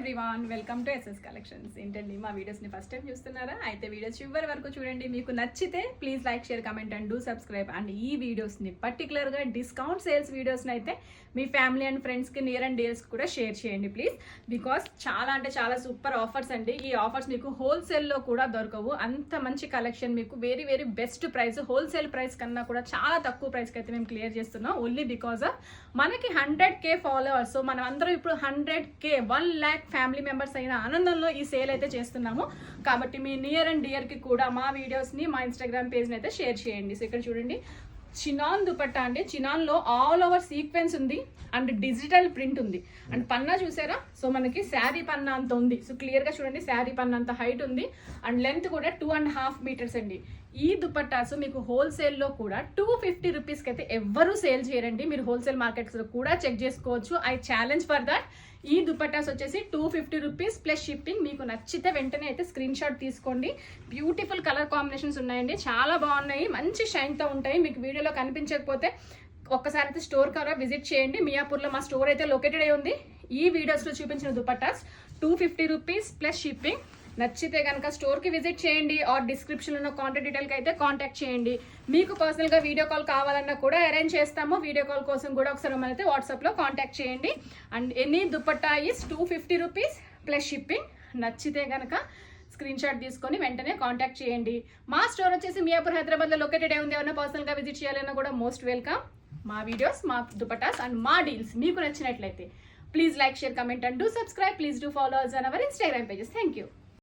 Everyone, welcome to SS collections. ఏంటండి మా వీడియోస్ని ఫస్ట్ టైం చూస్తున్నారా? అయితే వీడియోస్ చివరి వరకు చూడండి. మీకు నచ్చితే please like, share, comment and do subscribe. And ఈ వీడియోస్ని పర్టికులర్గా డిస్కౌంట్ సేల్స్ వీడియోస్ని అయితే మీ ఫ్యామిలీ అండ్ ఫ్రెండ్స్కి నియర్ అండ్ డియర్స్కి కూడా షేర్ చేయండి ప్లీజ్. బికాస్ చాలా అంటే చాలా సూపర్ ఆఫర్స్ అండి. ఈ ఆఫర్స్ మీకు హోల్సేల్లో కూడా దొరకవు. అంత మంచి కలెక్షన్ మీకు very very best price, wholesale price కన్నా కూడా చాలా తక్కువ ప్రైస్కి అయితే మేము క్లియర్ చేస్తున్నాం. ఓన్లీ బికాస్ ఆఫ్ మనకి 100K ఫాలోవర్స్. సో మనం అందరం ఇప్పుడు 100K 1 lakh ఫ్యామిలీ మెంబర్స్ అయిన ఆనందంలో ఈ సేల్ అయితే చేస్తున్నాము. కాబట్టి మీ నియర్ అండ్ డియర్కి కూడా మా వీడియోస్ని మా ఇన్స్టాగ్రామ్ పేజ్ని అయితే షేర్ చేయండి. సో ఇక్కడ చూడండి, చినాన్ దుపట్టా అండి. చినాన్లో ఆల్ ఓవర్ సీక్వెన్స్ ఉంది అండ్ డిజిటల్ ప్రింట్ ఉంది. అండ్ పన్నా చూసారా? సో మనకి శారీ పన్నా అంత ఉంది. సో క్లియర్గా చూడండి, శారీ పన్నా అంత హైట్ ఉంది అండ్ లెంత్ కూడా 2.5 meters అండి. ఈ దుపట్టాస్ మీకు హోల్సేల్లో కూడా 250 రూపీస్కి అయితే ఎవ్వరూ సేల్ చేయరండి. మీరు హోల్సేల్ మార్కెట్స్లో కూడా చెక్ చేసుకోవచ్చు. I challenge for that. ఈ దుపట్టాస్ వచ్చేసి 250 రూపీస్ ప్లస్ షిప్పింగ్. మీకు నచ్చితే వెంటనే అయితే స్క్రీన్ షాట్ తీసుకోండి. బ్యూటిఫుల్ కలర్ కాంబినేషన్స్ ఉన్నాయండి, చాలా బాగున్నాయి, మంచి షైన్తో ఉంటాయి. మీకు వీడియోలో కనిపించకపోతే ఒక్కసారి అయితే స్టోర్ కవర్ విజిట్ చేయండి. మియాపూర్లో మా స్టోర్ అయితే లొకేటెడ్ అయి ఉంది. ఈ వీడియోస్లో చూపించిన దుపట్టాస్ 250 రూపీస్ ప్లస్ షిప్పింగ్. నచ్చితే కనుక స్టోర్కి విజిట్ చేయండి ఆర్ డిస్క్రిప్షన్లో ఉన్న కాంటాక్ట్ డీటెయిల్కి అయితే కాంటాక్ట్ చేయండి. మీకు పర్సనల్గా వీడియో కాల్ కావాలన్నా కూడా అరేంజ్ చేస్తాము. వీడియో కాల్ కోసం కూడా ఒకసారి మమ్మల్ని అయితే వాట్సాప్లో కాంటాక్ట్ చేయండి. And any dupatta is 250 rupees plus shipping. నచ్చితే కనుక స్క్రీన్ షాట్ తీసుకొని వెంటనే కాంటాక్ట్ చేయండి. మా స్టోర్ వచ్చేసి మియాపూర్, హైదరాబాద్లో లొకేటెడ్ అయి ఉంది. ఏమైనా పర్సనల్గా విజిట్ చేయాలన్నా కూడా మోస్ట్ వెల్కమ్. మా వీడియోస్, మా దుపట్టాస్ అండ్ మా డీల్స్ మీకు నచ్చినట్లయితే please like, share, comment and do subscribe. Please do follow us on our Instagram pages. Thank you.